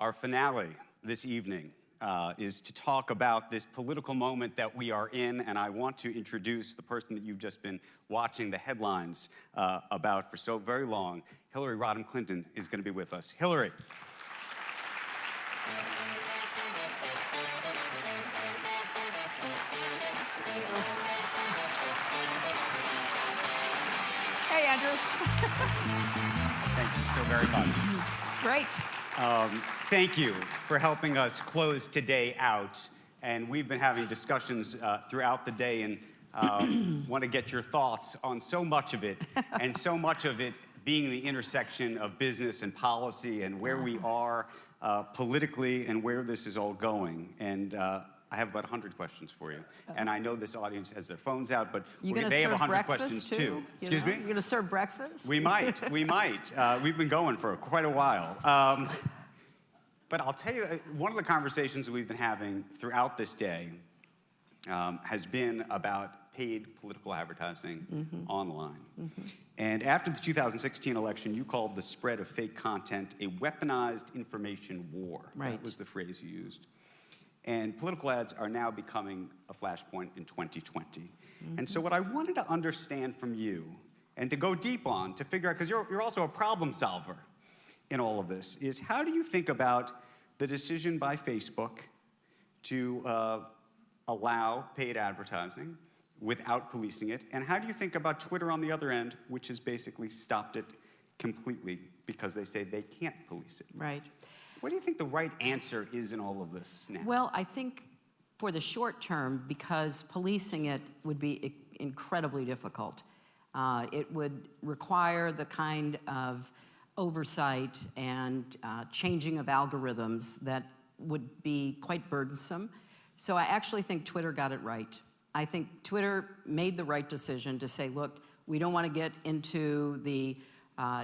Our finale this evening is to talk about this political moment that we are in, and I want to introduce the person that you've just been watching the headlines about for so very long. Hillary Rodham Clinton is going to be with us. Hillary. Hey, Andrew. Thank you so very much. Great. Thank you for helping us close today out. And we've been having discussions throughout the day and want to get your thoughts on so much of it, and so much of it being the intersection of business and policy and where we are politically and where this is all going. And I have about 100 questions for you. And I know this audience has their phones out, but they have 100 questions too. Excuse me? You're going to serve breakfast? We might. We might. We've been going for quite a while. But I'll tell you, one of the conversations that we've been having throughout this day has been about paid political advertising online. And after the 2016 election, you called the spread of fake content a weaponized information war. Right. That was the phrase you used. And political ads are now becoming a flashpoint in 2020. And so what I wanted to understand from you, and to go deep on, to figure out, because you're also a problem solver in all of this, is how do you think about the decision by Facebook to allow paid advertising without policing it? And how do you think about Twitter on the other end, which has basically stopped it completely because they say they can't police it? Right. What do you think the right answer is in all of this now? Well, I think for the short term, because policing it would be incredibly difficult. It would require the kind of oversight and changing of algorithms that would be quite burdensome. So I actually think Twitter got it right. I think Twitter made the right decision to say, look, we don't want to get into the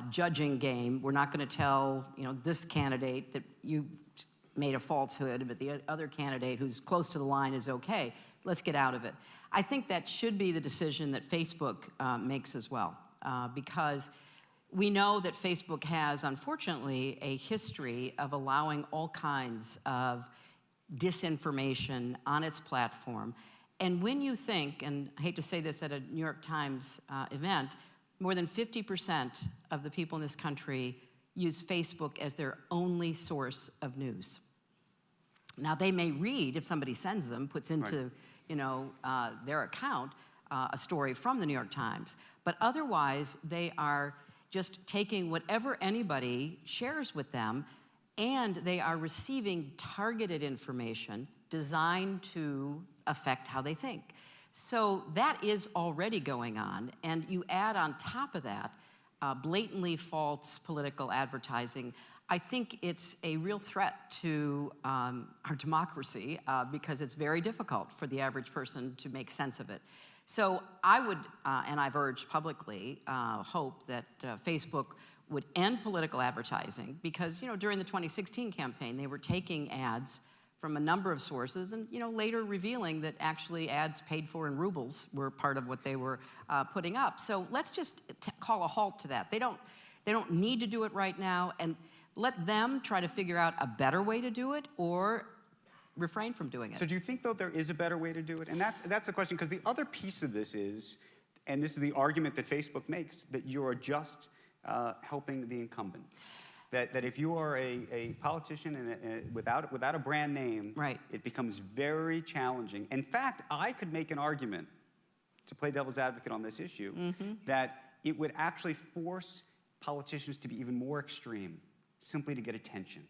judging game. We're not going to tell this candidate that you made a falsehood, but the other candidate who's close to the line is okay. Let's get out of it. I think that should be the decision that Facebook makes as well, because we know that Facebook has, unfortunately, a history of allowing all kinds of disinformation on its platform. And when you think, and I hate to say this at a New York Times event, more than 50% of the people in this country use Facebook as their only source of news. Now, they may read, if somebody sends them, puts into their account a story from the New York Times, but otherwise they are just taking whatever anybody shares with them, and they are receiving targeted information designed to affect how they think. So that is already going on, and you add on top of that blatantly false political advertising. I think it's a real threat to our democracy because it's very difficult for the average person to make sense of it. So I would, and I've urged publicly, hope that Facebook would end political advertising because, during the 2016 campaign, they were taking ads from a number of sources and, later revealing that actually ads paid for in rubles were part of what they were putting up. So let's just call a halt to that. They don't need to do it right now, and let them try to figure out a better way to do it or refrain from doing it. So do you think, though, there is a better way to do it? And that's the question, because the other piece of this is, and this is the argument that Facebook makes, that you are just helping the incumbent. That if you are a politician and without a brand name, right, it becomes very challenging. In fact, I could make an argument, to play devil's advocate on this issue, that it would actually force politicians to be even more extreme, simply to get attention.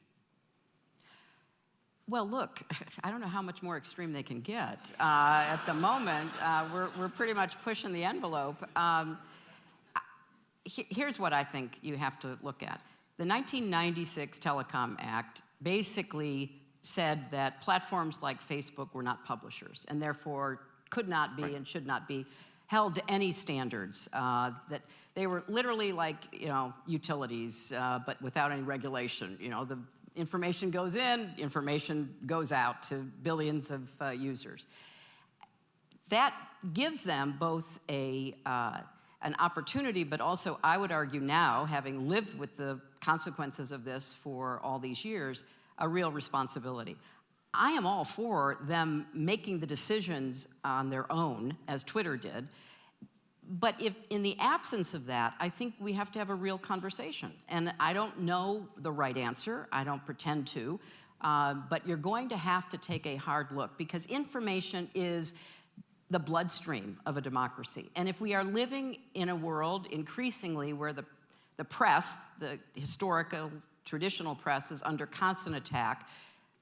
Well, look, I don't know how much more extreme they can get. At the moment, we're pretty much pushing the envelope. Here's what I think you have to look at. The 1996 Telecom Act basically said that platforms like Facebook were not publishers and therefore could not be and should not be held to any standards, that they were literally like, utilities, but without any regulation. The information goes in, information goes out to billions of users. That gives them both an opportunity, but also, I would argue now, having lived with the consequences of this for all these years, a real responsibility. I am all for them making the decisions on their own, as Twitter did. But if, in the absence of that, I think we have to have a real conversation. And I don't know the right answer. I don't pretend to. But you're going to have to take a hard look, because information is the bloodstream of a democracy. And if we are living in a world increasingly where the press, the historical, traditional press, is under constant attack,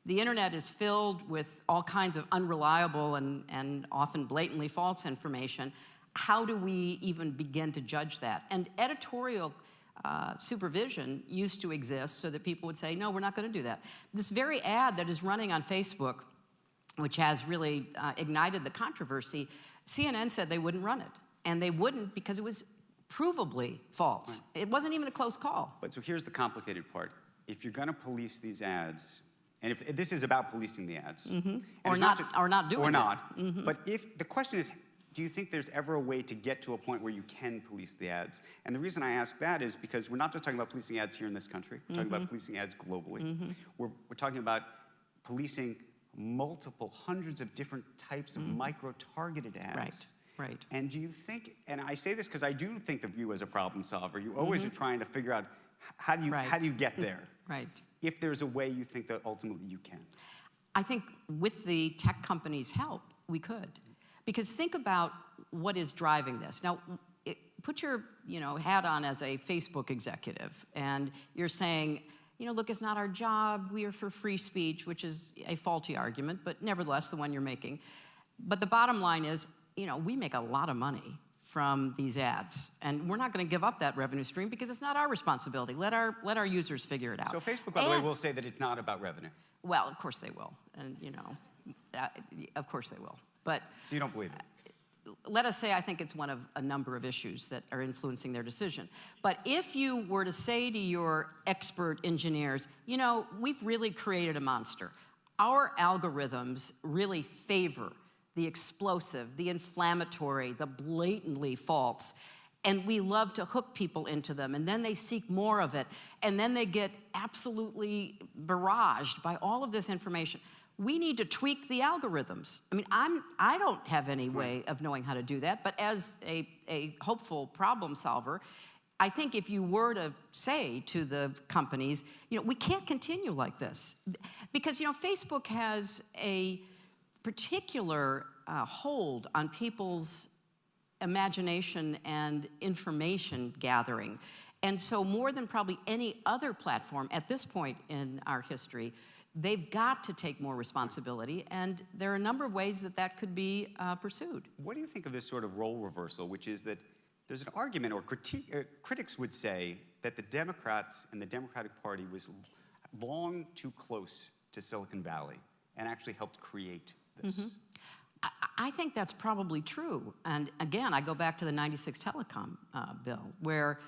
the internet is filled with all kinds of unreliable and often blatantly false information. How do we even begin to judge that? And editorial supervision used to exist so that people would say, no, we're not going to do that. This very ad that is running on Facebook, which has really ignited the controversy, CNN said they wouldn't run it. And they wouldn't because it was provably false. Right. It wasn't even a close call. But so here's the complicated part. If you're going to police these ads, and if this is about policing the ads, or not doing it. But if the question is, do you think there's ever a way to get to a point where you can police the ads? And the reason I ask that is because we're not just talking about policing ads here in this country. We're talking about policing ads globally. We're talking about policing multiple, hundreds of different types of micro-targeted ads. Right. Right. And do you think, and I say this because I do think of you as a problem solver, you always are trying to figure out how do you get there? Right. If there's a way you think that ultimately you can. I think with the tech companies' help, we could. Because think about what is driving this. Now, put your hat on as a Facebook executive, and you're saying, look, it's not our job. We are for free speech, which is a faulty argument, but nevertheless, the one you're making. But the bottom line is, we make a lot of money from these ads, and we're not going to give up that revenue stream because it's not our responsibility. Let our users figure it out. So Facebook, by the way, will say that it's not about revenue. Well, of course they will, and of course they will. But so you don't believe it? Let us say I think it's one of a number of issues that are influencing their decision. But if you were to say to your expert engineers, we've really created a monster. Our algorithms really favor the explosive, the inflammatory, the blatantly false. And we love to hook people into them, and then they seek more of it, and then they get absolutely barraged by all of this information. We need to tweak the algorithms. I mean, I don't have any way of knowing how to do that, but as a hopeful problem solver, I think if you were to say to the companies, we can't continue like this. Because, Facebook has a particular hold on people's imagination and information gathering. And so more than probably any other platform at this point in our history, they've got to take more responsibility, and there are a number of ways that could be pursued. What do you think of this sort of role reversal, which is that there's an argument, or critics would say, that the Democrats and the Democratic Party was long too close to Silicon Valley and actually helped create this? I think that's probably true. And again, I go back to the 96 telecom bill, where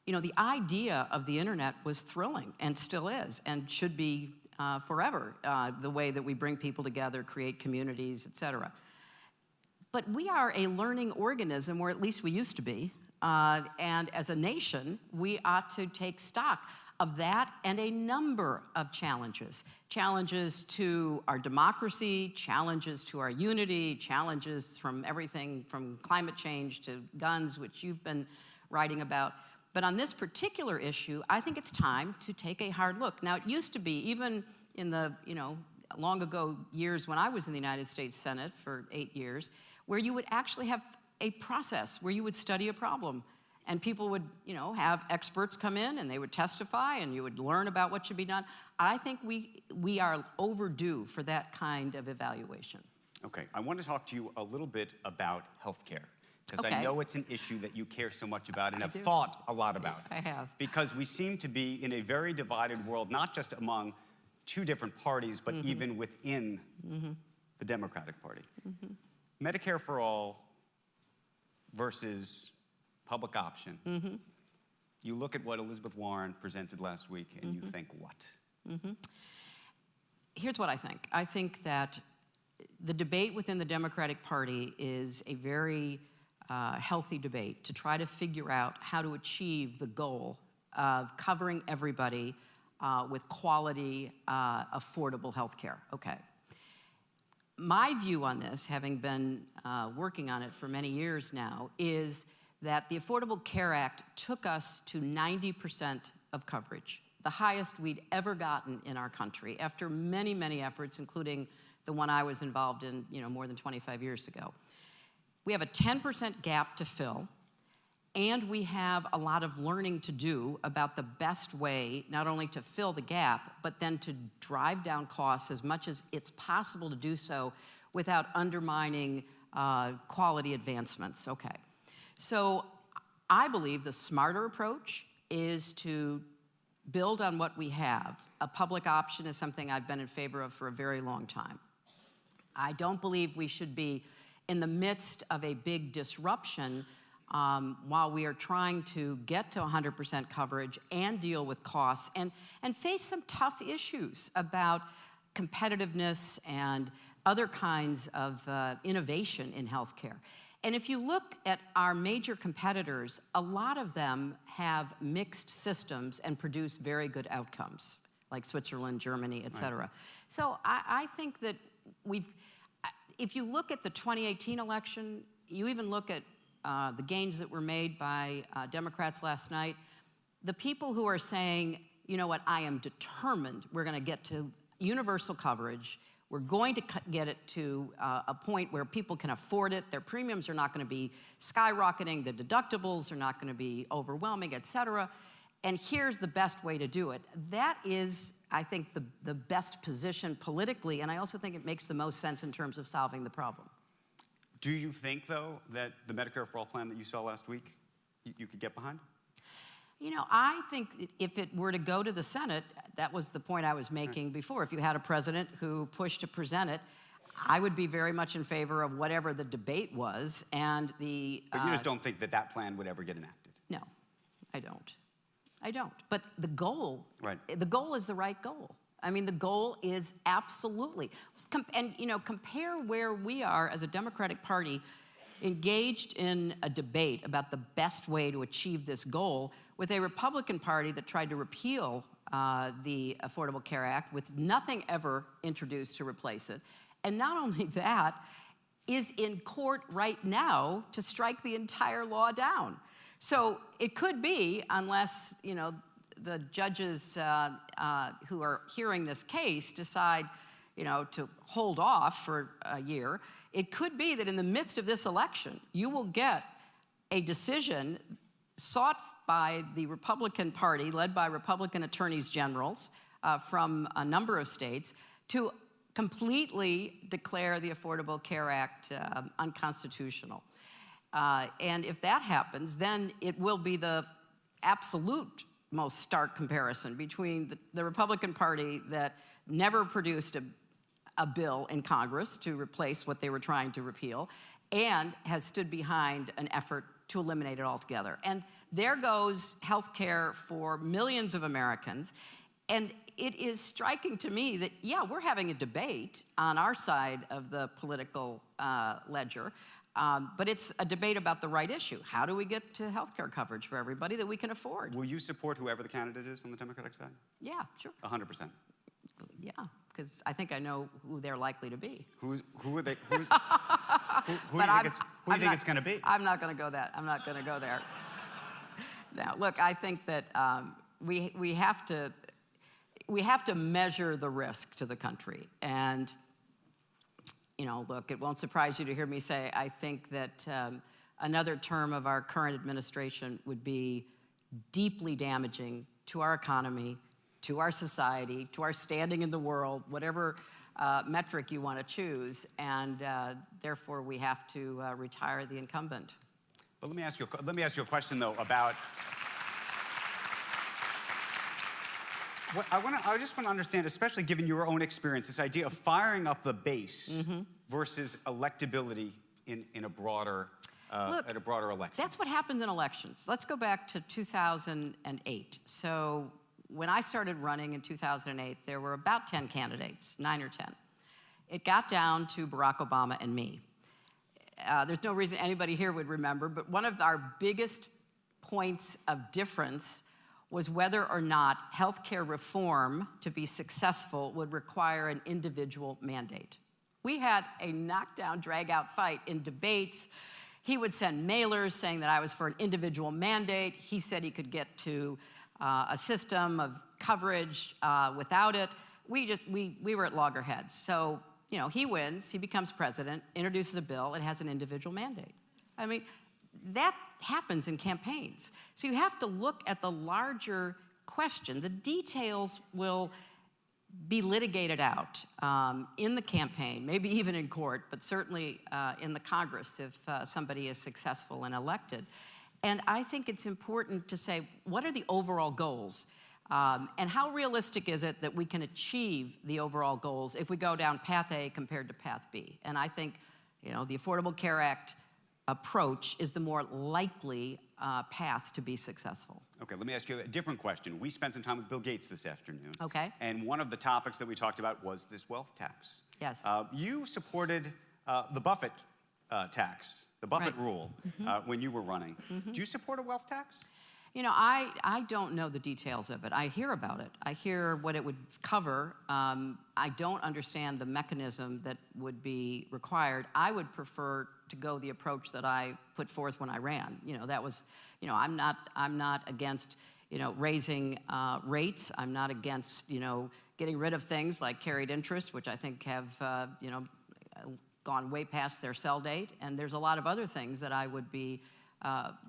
the idea of the internet was thrilling, and still is, and should be forever, the way that we bring people together, create communities, et cetera. But we are a learning organism, or at least we used to be, and as a nation, we ought to take stock of that and a number of challenges. Challenges to our democracy, challenges to our unity, challenges from everything from climate change to guns, which you've been writing about. But on this particular issue, I think it's time to take a hard look. Now, it used to be, even in the long ago years when I was in the United States Senate for 8 years, where you would actually have a process where you would study a problem. And people would, have experts come in and they would testify and you would learn about what should be done. I think we are overdue for that kind of evaluation. Okay, I want to talk to you a little bit about healthcare, because Okay. I know it's an issue that you care so much about and have thought a lot about. I have. Because we seem to be in a very divided world, not just among two different parties, but even within the Democratic Party. Medicare for all versus public option. You look at what Elizabeth Warren presented last week and you think, what? Here's what I think. I think that the debate within the Democratic Party is a very healthy debate to try to figure out how to achieve the goal of covering everybody with quality, affordable health care. Okay. My view on this, having been working on it for many years now, is that the Affordable Care Act took us to 90% of coverage, the highest we'd ever gotten in our country after many, many efforts, including the one I was involved in, more than 25 years ago. We have a 10% gap to fill, and we have a lot of learning to do about the best way not only to fill the gap, but then to drive down costs as much as it's possible to do so without undermining quality advancements. Okay. So I believe the smarter approach is to build on what we have. A public option is something I've been in favor of for a very long time. I don't believe we should be in the midst of a big disruption while we are trying to get to 100% coverage and deal with costs and face some tough issues about competitiveness and other kinds of innovation in healthcare. And if you look at our major competitors, a lot of them have mixed systems and produce very good outcomes, like Switzerland, Germany, et cetera. Right. So I think that if you look at the 2018 election, you even look at the gains that were made by Democrats last night, the people who are saying, you know what, I am determined we're going to get to universal coverage, we're going to get it to a point where people can afford it, their premiums are not going to be skyrocketing, the deductibles are not going to be overwhelming, et cetera, and here's the best way to do it. That is, I think, the best position politically, and I also think it makes the most sense in terms of solving the problem. Do you think, though, that the Medicare for All plan that you saw last week, you could get behind? I think if it were to go to the Senate, that was the point I was making before. If you had a president who pushed to present it, I would be very much in favor of whatever the debate was, and the... But you just don't think that plan would ever get enacted? No, I don't. I don't. But the goal, right. The goal is the right goal. I mean, the goal is absolutely... compare where we are as a Democratic Party engaged in a debate about the best way to achieve this goal with a Republican Party that tried to repeal the Affordable Care Act with nothing ever introduced to replace it. And not only that, is in court right now to strike the entire law down. So it could be, unless, the judges who are hearing this case decide to hold off for a year, it could be that in the midst of this election, you will get a decision sought by the Republican Party, led by Republican attorneys generals from a number of states, to completely declare the Affordable Care Act unconstitutional. And if that happens, then it will be the absolute most stark comparison between the Republican Party that never produced a bill in Congress to replace what they were trying to repeal and has stood behind an effort to eliminate it altogether. And there goes health care for millions of Americans. And it is striking to me that, yeah, we're having a debate on our side of the political ledger, but it's a debate about the right issue. How do we get to health care coverage for everybody that we can afford? Will you support whoever the candidate is on the Democratic side? Yeah, sure. 100%. Yeah, because I think I know who they're likely to be. Who are they? Who do you think it's going to be? I'm not going to go that. I'm not going to go there. Now, look, I think that we have to measure the risk to the country. And, look, it won't surprise you to hear me say I think that another term of our current administration would be deeply damaging to our economy, to our society, to our standing in the world, whatever metric you want to choose, and therefore we have to retire the incumbent. But let me ask you a question, though, about what I just want to understand, especially given your own experience, this idea of firing up the base versus electability in a broader Look, at a broader election. That's what happens in elections. Let's go back to 2008. So when I started running in 2008, there were about 10 candidates, 9 or 10. It got down to Barack Obama and me. There's no reason anybody here would remember, but one of our biggest points of difference was whether or not healthcare reform to be successful would require an individual mandate. We had a knockdown, drag-out fight in debates. He would send mailers saying that I was for an individual mandate. He said he could get to a system of coverage without it. We were at loggerheads. So, you know, he wins, he becomes president, introduces a bill, it has an individual mandate. I mean, that happens in campaigns. So you have to look at the larger question. The details will be litigated out in the campaign, maybe even in court, but certainly in the Congress if somebody is successful and elected. And I think it's important to say, what are the overall goals? And how realistic is it that we can achieve the overall goals if we go down path A compared to path B? And I think, you know, the Affordable Care Act approach is the more likely path to be successful. Okay, let me ask you a different question. We spent some time with Bill Gates this afternoon. Okay. And one of the topics that we talked about was this wealth tax. Yes. You supported the Buffett tax, the Buffett rule, when you were running. Do you support a wealth tax? You know, I don't know the details of it. I hear about it. I hear what it would cover. I don't understand the mechanism that would be required. I would prefer to go the approach that I put forth when I ran. You know, that was, you know, I'm not against, you know, raising rates. I'm not against, you know, getting rid of things like carried interest, which I think have, you know, gone way past their sell date. And there's a lot of other things that I would be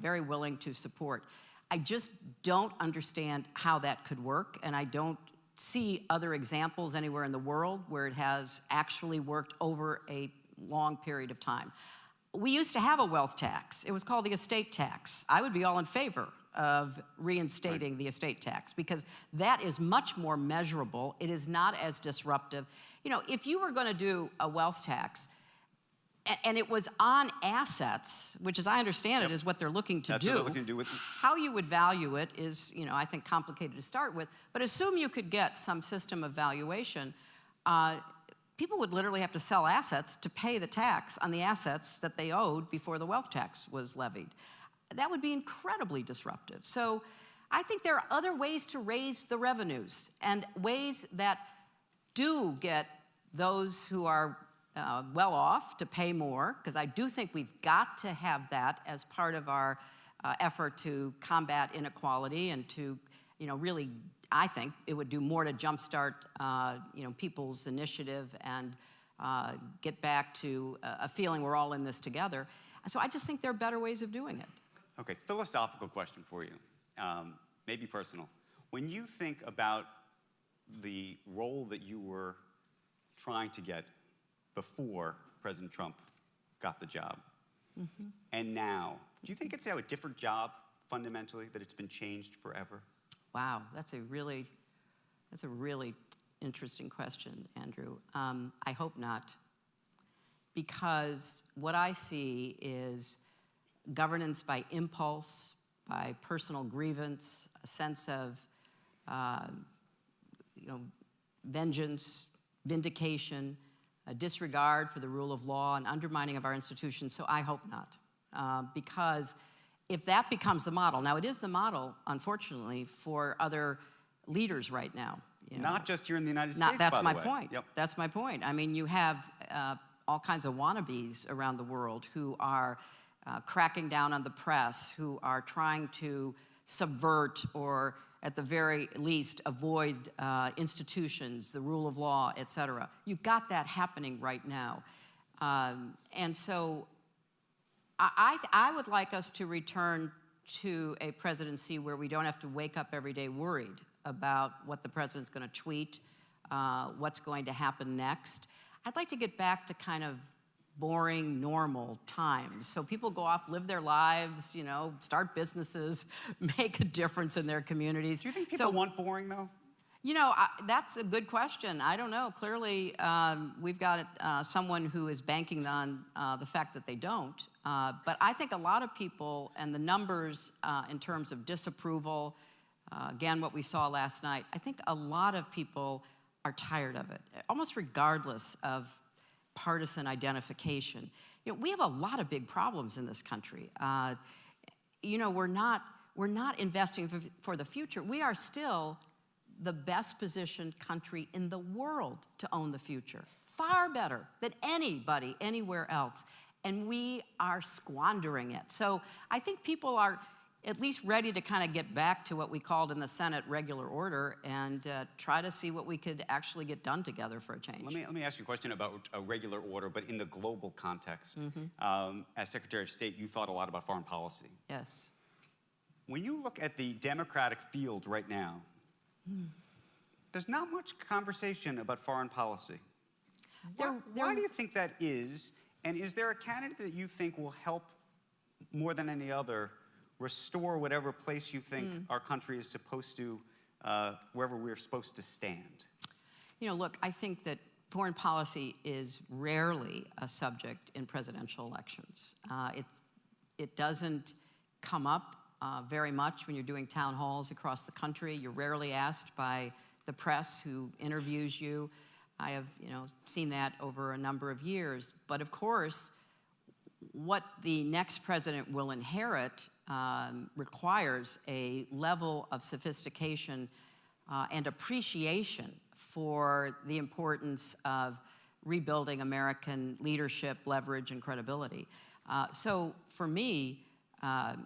very willing to support. I just don't understand how that could work, and I don't see other examples anywhere in the world where it has actually worked over a long period of time. We used to have a wealth tax. It was called the estate tax. I would be all in favor of reinstating the estate tax because that is much more measurable. It is not as disruptive. You know, if you were going to do a wealth tax, and it was on assets, which as I understand it is what they're looking to That's do. what they're looking to do with it. How you would value it is, you know, I think complicated to start with, but assume you could get some system of valuation. People would literally have to sell assets to pay the tax on the assets that they owed before the wealth tax was levied. That would be incredibly disruptive. So I think there are other ways to raise the revenues and ways that do get those who are well off to pay more, because I do think we've got to have that as part of our effort to combat inequality and to, you know, really, I think it would do more to jumpstart, you know, people's initiative and get back to a feeling we're all in this together. So I just think there are better ways of doing it. Okay, philosophical question for you, maybe personal. When you think about the role that you were trying to get before President Trump got the job, and now, do you think it's now a different job fundamentally, that it's been changed forever? Wow, that's a really interesting question, Andrew. I hope not, because what I see is governance by impulse, by personal grievance, a sense of you know, vengeance, vindication, a disregard for the rule of law, and undermining of our institutions. So I hope not, because if that becomes the model, now it is the model, unfortunately, for other leaders right now. You know, Not just here in the United States, that's by my the way. point. Yep. That's my point. I mean, you have all kinds of wannabes around the world who are cracking down on the press, who are trying to subvert or at the very least avoid institutions, the rule of law, et cetera. You've got that happening right now. And so I would like us to return to a presidency where we don't have to wake up every day worried about what the president's going to tweet, what's going to happen next. I'd like to get back to kind of boring, normal times. So people go off, live their lives, you know, start businesses, make a difference in their communities. Do you think people want boring, though? You know, that's a good question. I don't know. Clearly, we've got someone who is banking on the fact that they don't. But I think a lot of people, and the numbers in terms of disapproval, again, what we saw last night, I think a lot of people are tired of it, almost regardless of partisan identification. You know, we have a lot of big problems in this country. You know, we're not we're not investing for the future. We are still the best positioned country in the world to own the future, far better than anybody anywhere else. And we are squandering it. So I think people are at least ready to kind of get back to what we called in the Senate regular order and try to see what we could actually get done together for a change. Let me ask you a question about a regular order, but in the global context. As Secretary of State, you thought a lot about foreign policy. Yes. When you look at the Democratic field right now, there's not much conversation about foreign policy. Why do you think that is? And is there a candidate that you think will help more than any other restore whatever place you think our country is supposed to, wherever we're supposed to stand? You know, look, I think that foreign policy is rarely a subject in presidential elections. It doesn't come up very much when you're doing town halls across the country. You're rarely asked by the press who interviews you. I have, seen that over a number of years. But of course, what the next president will inherit requires a level of sophistication and appreciation for the importance of rebuilding American leadership, leverage, and credibility. So for me,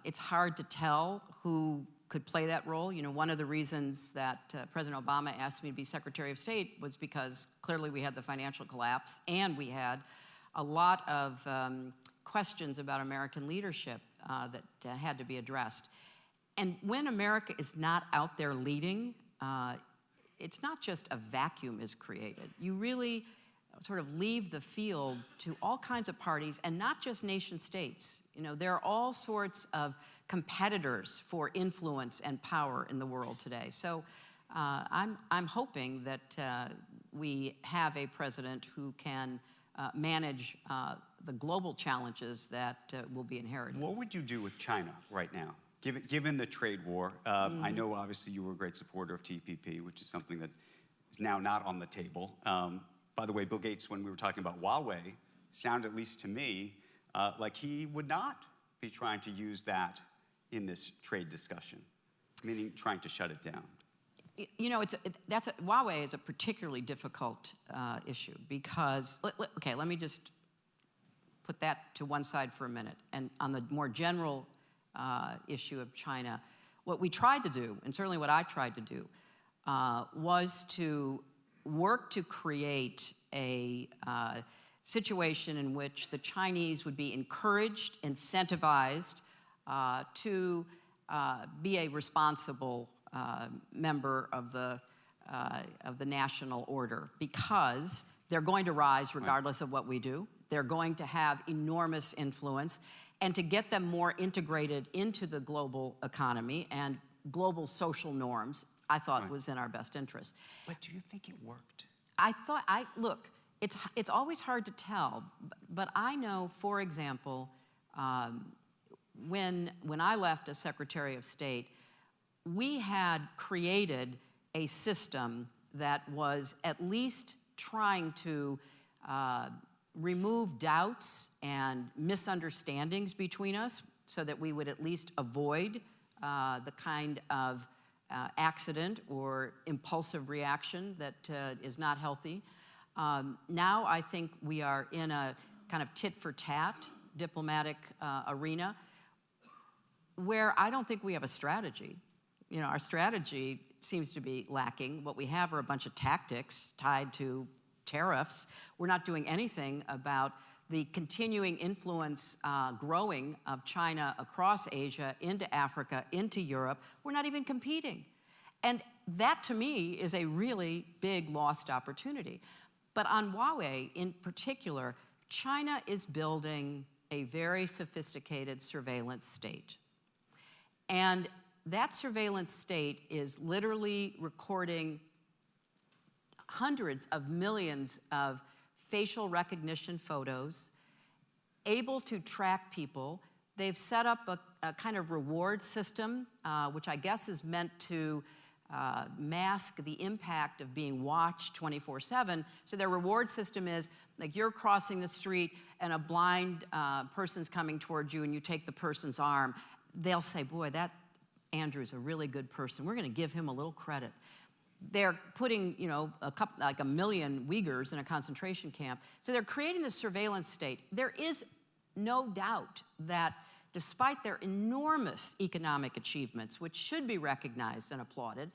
it's hard to tell who could play that role. You know, one of the reasons that President Obama asked me to be Secretary of State was because clearly we had the financial collapse and we had a lot of questions about American leadership that had to be addressed. And when America is not out there leading, it's not just a vacuum is created. You really sort of leave the field to all kinds of parties, and not just nation states. You know, there are all sorts of competitors for influence and power in the world today. So I'm hoping that we have a president who can manage the global challenges that will be inherited. What would you do with China right now, given the trade war? I know obviously you were a great supporter of TPP, which is something that is now not on the table. By the way, Bill Gates, when we were talking about Huawei, sounded, at least to me, like he would not be trying to use that in this trade discussion, meaning trying to shut it down. You know, Huawei is a particularly difficult issue because, let me just put that to one side for a minute. And on the more general issue of China, what we tried to do, and certainly what I tried to do, was to work to create a situation in which the Chinese would be encouraged, incentivized to be a responsible member of the national order, because they're going to rise regardless of what we do. They're going to have enormous influence, and to get them more integrated into the global economy and global social norms, I thought was in our best interest. But do you think it worked? Look, it's always hard to tell, but I know, for example, when I left as Secretary of State, we had created a system that was at least trying to remove doubts and misunderstandings between us so that we would at least avoid the kind of accident or impulsive reaction that is not healthy. Now I think we are in a kind of tit-for-tat diplomatic arena where I don't think we have a strategy. You know, our strategy seems to be lacking. What we have are a bunch of tactics tied to tariffs. We're not doing anything about the continuing influence growing of China across Asia, into Africa, into Europe. We're not even competing. And that, to me, is a really big lost opportunity. But on Huawei in particular, China is building a very sophisticated surveillance state. And that surveillance state is literally recording hundreds of millions of facial recognition photos, able to track people. They've set up a kind of reward system, which I guess is meant to mask the impact of being watched 24/7. So their reward system is, like, you're crossing the street and a blind person's coming towards you and you take the person's arm. They'll say, boy, Andrew's a really good person. We're going to give him a little credit. They're putting, you know, like 1 million Uyghurs in a concentration camp. So they're creating this surveillance state. There is no doubt that despite their enormous economic achievements, which should be recognized and applauded,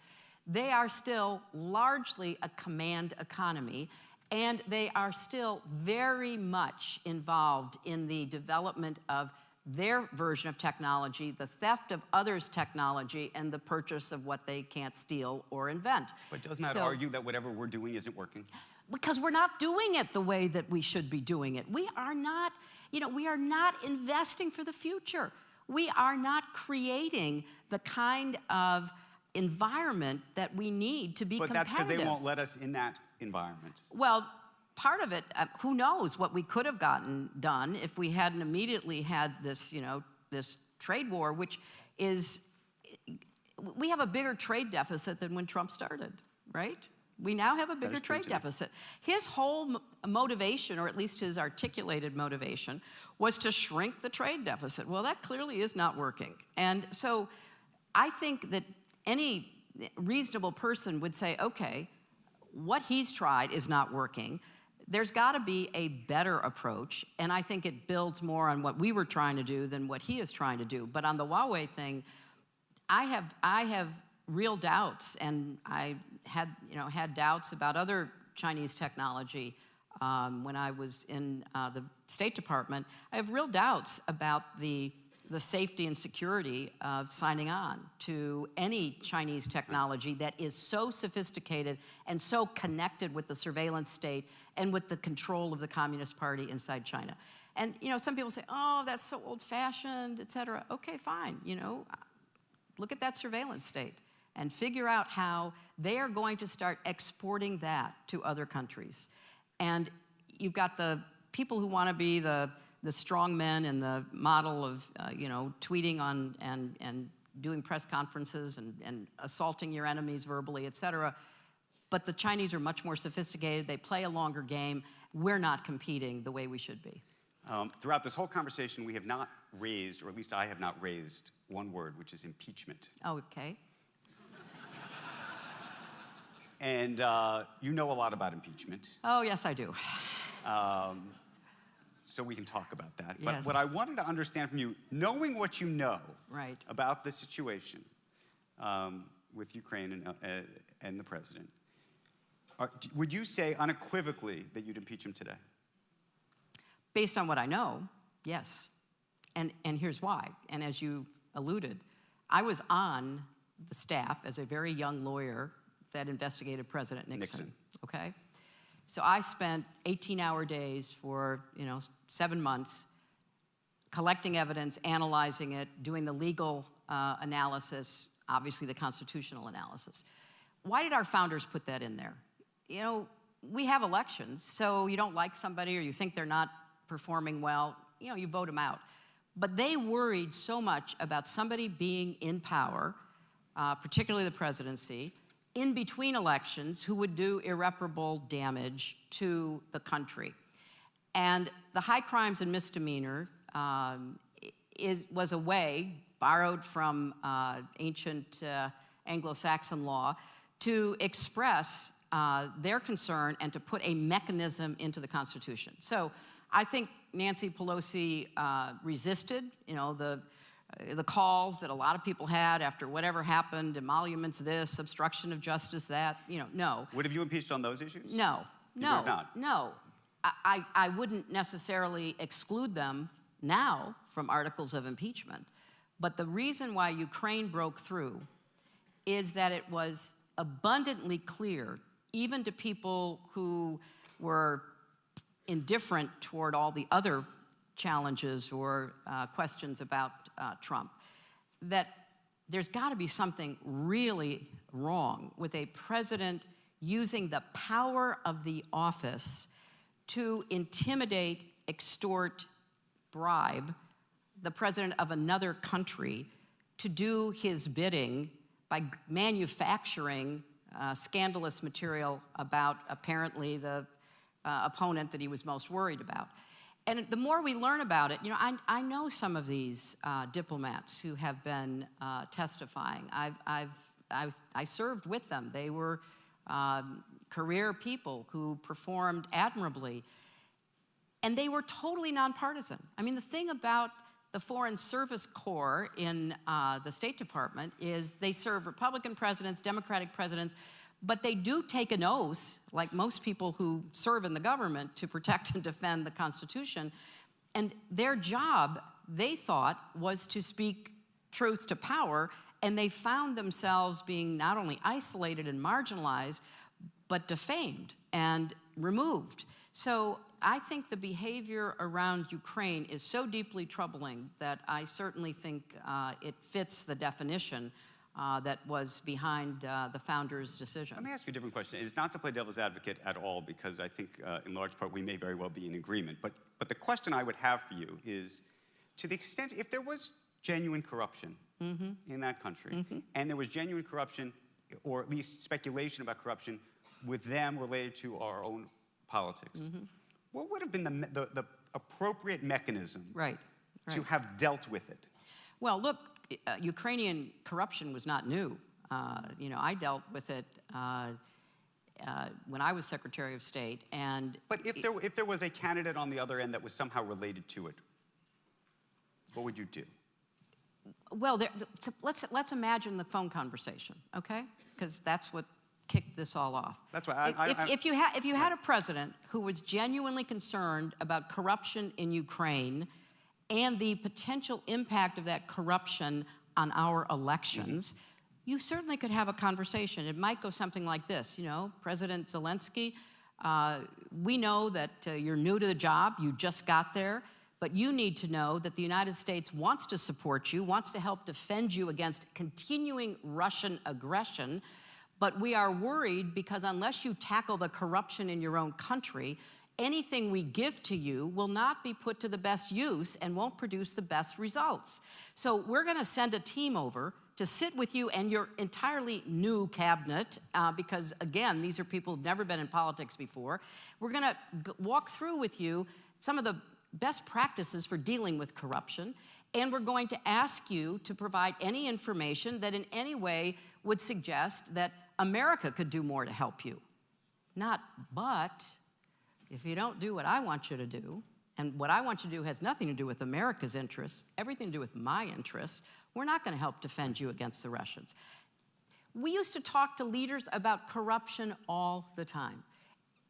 they are still largely a command economy, and they are still very much involved in the development of their version of technology, the theft of others' technology, and the purchase of what they can't steal or invent. But doesn't that argue that whatever we're doing isn't working? Because we're not doing it the way that we should be doing it. We are not, you know, we are not investing for the future. We are not creating the kind of environment that we need to be competitive. But that's because they won't let us in that environment. Well, part of it, who knows what we could have gotten done if we hadn't immediately had this, you know, this trade war, which is, we have a bigger trade deficit than when Trump started, right? We now have a bigger trade deficit. His whole motivation, or at least his articulated motivation, was to shrink the trade deficit. Well, that clearly is not working. And so I think that any reasonable person would say, okay, what he's tried is not working. There's got to be a better approach, and I think it builds more on what we were trying to do than what he is trying to do. But on the Huawei thing, I have real doubts, and I had doubts about other Chinese technology when I was in the State Department. I have real doubts about the safety and security of signing on to any Chinese technology that is so sophisticated and so connected with the surveillance state and with the control of the Communist Party inside China. And, you know, some people say, oh, that's so old-fashioned, et cetera. Okay, fine, you know, look at that surveillance state and figure out how they are going to start exporting that to other countries. And you've got the people who want to be the strong men and the model of, you know, tweeting on and doing press conferences and assaulting your enemies verbally, et cetera. But the Chinese are much more sophisticated. They play a longer game. We're not competing the way we should be. Throughout this whole conversation, we have not raised, or at least I have not raised, one word, which is impeachment. Oh, okay. And you know a lot about impeachment. Oh, yes, I do. So we can talk about that. Yes. But what I wanted to understand from you, knowing what you know right. about the situation with Ukraine and the president, would you say unequivocally that you'd impeach him today? Based on what I know, yes. And here's why. And as you alluded, I was on the staff as a very young lawyer that investigated President Nixon. Okay? So I spent 18-hour days for, 7 months collecting evidence, analyzing it, doing the legal analysis, obviously the constitutional analysis. Why did our founders put that in there? You know, we have elections, so you don't like somebody or you think they're not performing well, you vote them out. But they worried so much about somebody being in power, particularly the presidency, in between elections who would do irreparable damage to the country. And the high crimes and misdemeanor was a way, borrowed from ancient Anglo-Saxon law, to express their concern and to put a mechanism into the Constitution. So I think Nancy Pelosi resisted, the calls that a lot of people had after whatever happened, emoluments this, obstruction of justice that, no. Would have you impeached on those issues? No, You would have not? no. I wouldn't necessarily exclude them now from articles of impeachment. But the reason why Ukraine broke through is that it was abundantly clear, even to people who were indifferent toward all the other challenges or questions about Trump, that there's got to be something really wrong with a president using the power of the office to intimidate, extort, bribe the president of another country to do his bidding by manufacturing scandalous material about apparently the opponent that he was most worried about. And the more we learn about it, I know some of these diplomats who have been testifying. I served with them. They were career people who performed admirably. And they were totally nonpartisan. I mean, the thing about the Foreign Service Corps in the State Department is they serve Republican presidents, Democratic presidents, but they do take an oath, like most people who serve in the government, to protect and defend the Constitution. And their job, they thought, was to speak truth to power, and they found themselves being not only isolated and marginalized, but defamed and removed. So I think the behavior around Ukraine is so deeply troubling that I certainly think it fits the definition that was behind the founders' decision. Let me ask you a different question. It's not to play devil's advocate at all, because I think in large part we may very well be in agreement. But the question I would have for you is, to the extent, if there was genuine corruption in that country, and there was genuine corruption, or at least speculation about corruption, with them related to our own politics, what would have been the appropriate mechanism to have dealt with it? Well, look, Ukrainian corruption was not new. I dealt with it when I was Secretary of State. But if there was a candidate on the other end that was somehow related to it, what would you do? Well, let's imagine the phone conversation, okay? Because that's what kicked this all off. That's why if you had a president who was genuinely concerned about corruption in Ukraine and the potential impact of that corruption on our elections, you certainly could have a conversation. It might go something like this, President Zelensky, we know that you're new to the job, you just got there, but you need to know that the United States wants to support you, wants to help defend you against continuing Russian aggression, but we are worried because unless you tackle the corruption in your own country, anything we give to you will not be put to the best use and won't produce the best results. So we're going to send a team over to sit with you and your entirely new cabinet, because, again, these are people who've never been in politics before. We're going to walk through with you some of the best practices for dealing with corruption, and we're going to ask you to provide any information that in any way would suggest that America could do more to help you. But if you don't do what I want you to do, and what I want you to do has nothing to do with America's interests, everything to do with my interests, we're not going to help defend you against the Russians. We used to talk to leaders about corruption all the time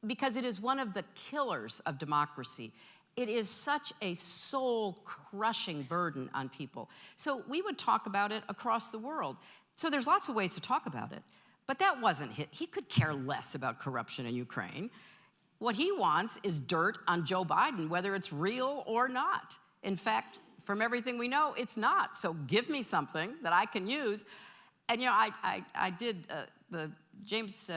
because it is one of the killers of democracy. It is such a soul-crushing burden on people. So we would talk about it across the world. So there's lots of ways to talk about it. But that wasn't it. He could care less about corruption in Ukraine. What he wants is dirt on Joe Biden, whether it's real or not. In fact, from everything we know, it's not. So give me something that I can use. And, I did the James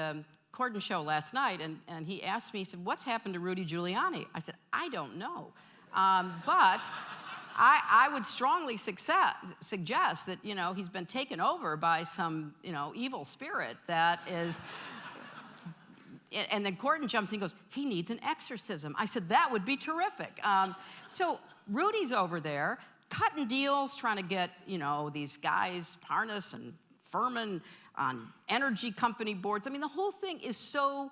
Corden show last night, and he asked me, he said, what's happened to Rudy Giuliani? I said, I don't know. But I would strongly suggest that, he's been taken over by some, evil spirit that is... And then Corden jumps in and goes, he needs an exorcism. I said, that would be terrific. So Rudy's over there cutting deals, trying to get, these guys, Parnas and Furman, on energy company boards. I mean, the whole thing is so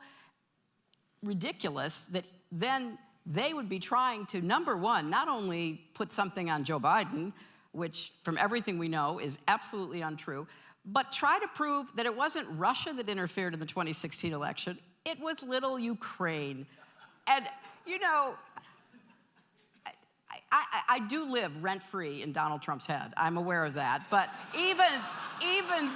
ridiculous that then they would be trying to, number one, not only put something on Joe Biden, which from everything we know is absolutely untrue, but try to prove that it wasn't Russia that interfered in the 2016 election. It was little Ukraine. And, I do live rent-free in Donald Trump's head. I'm aware of that. But even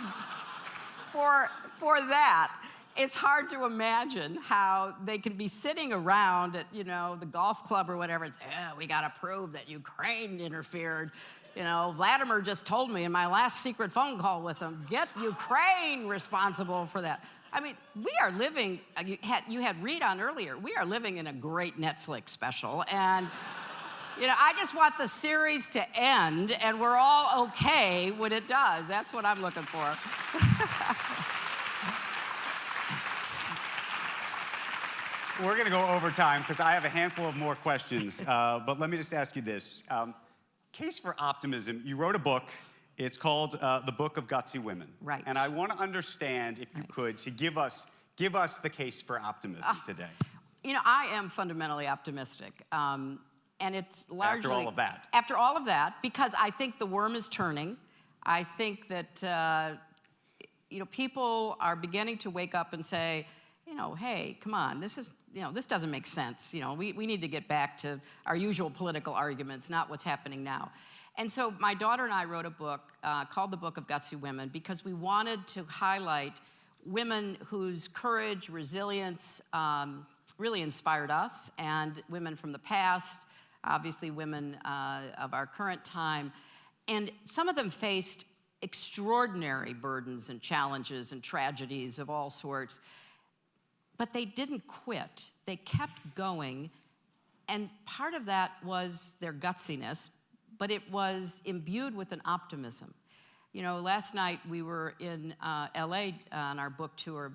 for that, it's hard to imagine how they can be sitting around at, the golf club or whatever and say, we got to prove that Ukraine interfered. Vladimir just told me in my last secret phone call with him, get Ukraine responsible for that. I mean, we are living, you had Reed on earlier, we are living in a great Netflix special, and, I just want the series to end, and we're all okay when it does. That's what I'm looking for. we're going to go over time because I have a handful of more questions. But let me just ask you this. Case for Optimism, you wrote a book. It's called The Book of Gutsy Women. Right. And I want to understand, if you could, to give us the case for optimism today. You know, I am fundamentally optimistic. And it's largely... After all of that. After all of that, because I think the worm is turning. I think that, you know, people are beginning to wake up and say, you know, hey, come on, this doesn't make sense. You know, we need to get back to our usual political arguments, not what's happening now. And so my daughter and I wrote a book called The Book of Gutsy Women because we wanted to highlight women whose courage, resilience really inspired us, and women from the past, obviously women of our current time. And some of them faced extraordinary burdens and challenges and tragedies of all sorts. But they didn't quit. They kept going. And part of that was their gutsiness, but it was imbued with an optimism. You know, last night we were in LA on our book tour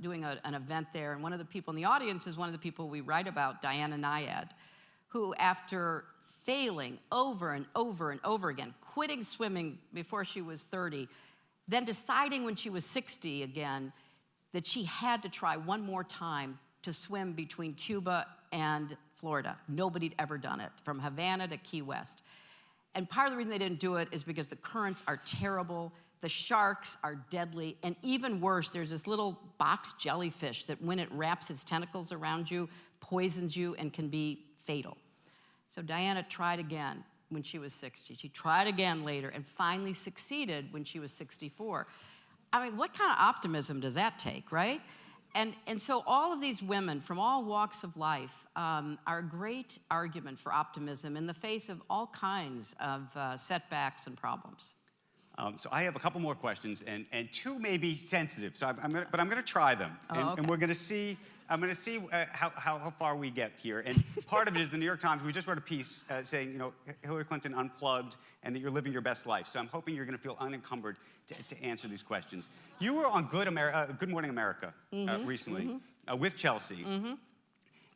doing an event there, and one of the people in the audience is one of the people we write about, Diana Nyad, who after failing over and over and over again, quitting swimming before she was 30, then deciding when she was 60 again that she had to try one more time to swim between Cuba and Florida. Nobody'd ever done it, from Havana to Key West. And part of the reason they didn't do it is because the currents are terrible, the sharks are deadly, and even worse, there's this little box jellyfish that when it wraps its tentacles around you, poisons you and can be fatal. So Diana tried again when she was 60. She tried again later and finally succeeded when she was 64. I mean, what kind of optimism does that take, right? And so all of these women from all walks of life are a great argument for optimism in the face of all kinds of setbacks and problems. So I have a couple more questions, and two may be sensitive. So I'm gonna try them, and we're gonna see. I'm gonna see how far we get here. And part of it is the New York Times. We just wrote a piece saying, you know, Hillary Clinton unplugged, and that you're living your best life. So I'm hoping you're gonna feel unencumbered to answer these questions. You were on Good Morning America recently with Chelsea,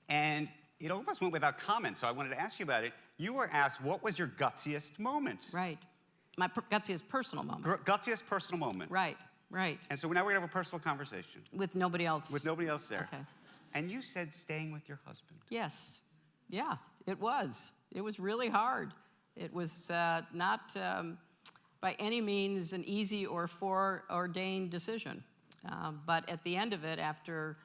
and it almost went without comment. So I wanted to ask you about it. You were asked, what was your gutsiest moment? Right. My gutsiest personal moment. Gutsiest personal moment. Right, right. And so now we're gonna have a personal conversation. With nobody else. With nobody else there. Okay. And you said staying with your husband. Yes. Yeah, it was. It was really hard. It was not by any means an easy or foreordained decision. But at the end of it, after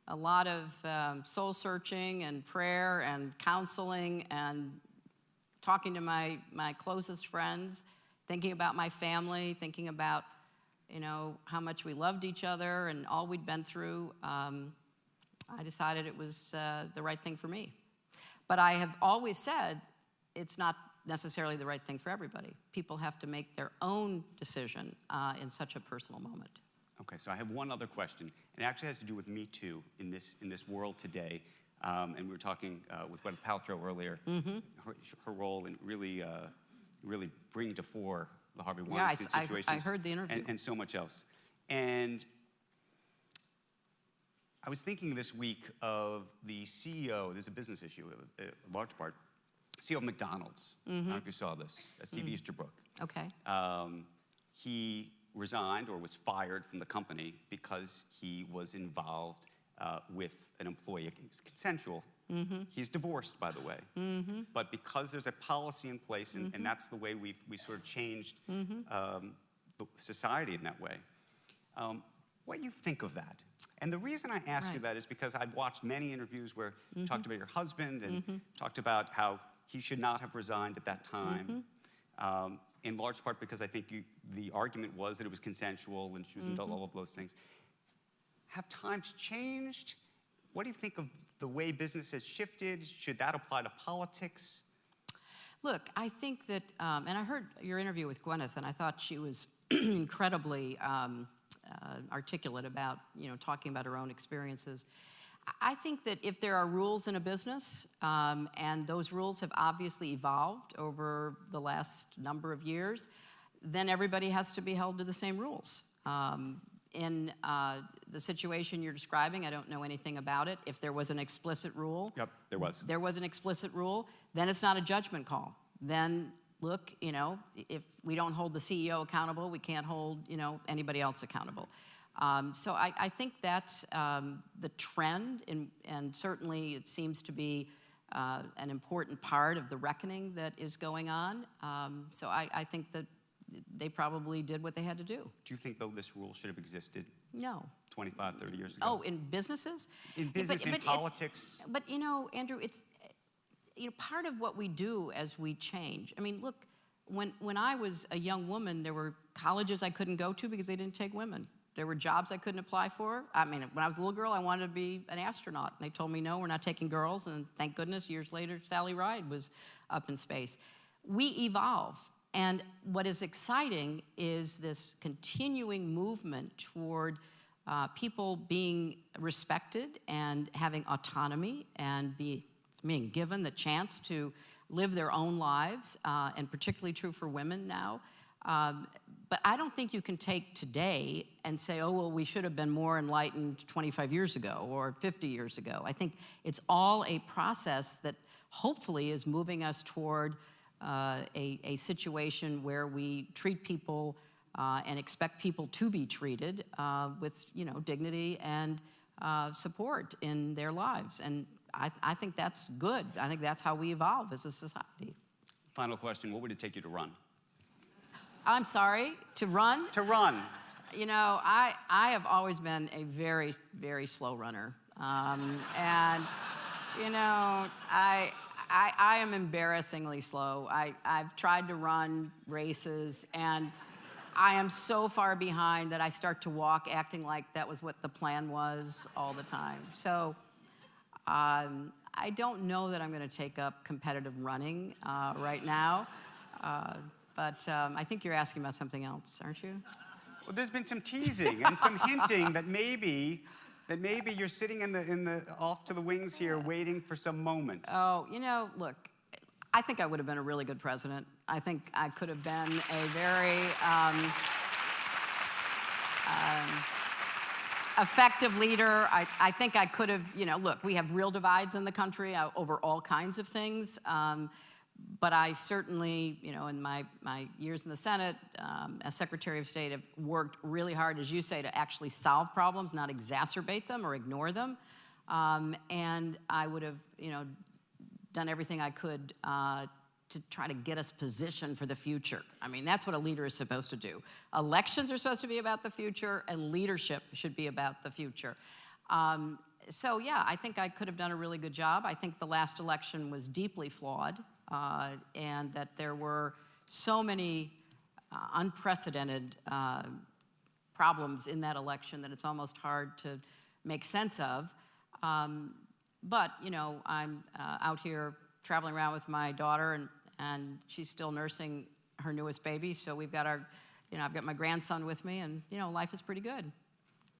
a lot of soul searching and prayer and counseling and talking to my closest friends, thinking about my family, thinking about, you know, how much we loved each other and all we'd been through, I decided it was the right thing for me. But I have always said it's not necessarily the right thing for everybody. People have to make their own decision in such a personal moment. Okay, so I have one other question, and it actually has to do with Me Too in this world today. And we were talking with Gwyneth Paltrow earlier, her role in really bringing to fore the Harvey Weinstein situation. I heard the interview. And so much else. And I was thinking this week of the CEO, there's a business issue, a large part, CEO of McDonald's. I don't know if you saw this, Steve Easterbrook. Okay. He resigned or was fired from the company because he was involved with an employee. It was consensual. He's divorced, by the way. But because there's a policy in place, and that's the way we sort of changed the society in that way. What do you think of that? And the reason I ask you that is because I've watched many interviews where you talked about your husband and talked about how he should not have resigned at that time. In large part because I think the argument was that it was consensual and she was into all of those things. Have times changed? What do you think of the way business has shifted? Should that apply to politics? Look, I think that, and I heard your interview with Gwyneth, and I thought she was incredibly articulate about, you know, talking about her own experiences. I think that if there are rules in a business, and those rules have obviously evolved over the last number of years, then everybody has to be held to the same rules. in the situation you're describing, I don't know anything about it. If there was an explicit rule, Yep, there was. There was an explicit rule, then it's not a judgment call. Then look, if we don't hold the CEO accountable, we can't hold, anybody else accountable. So I think that's the trend, and certainly it seems to be an important part of the reckoning that is going on. So I think that they probably did what they had to do. Do you think, though, this rule should have existed No. 25, 30 years ago? Oh, in businesses? In business, in politics? But, Andrew, it's, part of what we do as we change. I mean, look, when I was a young woman, there were colleges I couldn't go to because they didn't take women. There were jobs I couldn't apply for. I mean, when I was a little girl, I wanted to be an astronaut. And they told me, no, we're not taking girls. And thank goodness, years later, Sally Ride was up in space. We evolve. And what is exciting is this continuing movement toward people being respected and having autonomy and being given the chance to live their own lives, and particularly true for women now. But I don't think you can take today and say, oh, well, we should have been more enlightened 25 years ago or 50 years ago. I think it's all a process that hopefully is moving us toward a situation where we treat people and expect people to be treated with, dignity and support in their lives. And I think that's good. I think that's how we evolve as a society. Final question, what would it take you to run? I'm sorry, to run? To run. I have always been a very, very slow runner. And, I am embarrassingly slow. I've tried to run races, and I am so far behind that I start to walk acting like that was what the plan was all the time. So I don't know that I'm going to take up competitive running right now, but I think you're asking about something else, aren't you? Well, there's been some teasing and some hinting that maybe you're sitting in the off to the wings here, waiting for some moment. Oh, look, I think I would have been a really good president. I think I could have been a very effective leader. I think I could have, look, we have real divides in the country over all kinds of things. But I certainly, in my years in the Senate, as Secretary of State, have worked really hard, as you say, to actually solve problems, not exacerbate them or ignore them. And I would have, done everything I could to try to get us positioned for the future. I mean, that's what a leader is supposed to do. Elections are supposed to be about the future, and leadership should be about the future. So, yeah, I think I could have done a really good job. I think the last election was deeply flawed. And that there were so many unprecedented problems in that election that it's almost hard to make sense of. But, I'm out here traveling around with my daughter, and she's still nursing her newest baby, so we've got I've got my grandson with me, and, life is pretty good.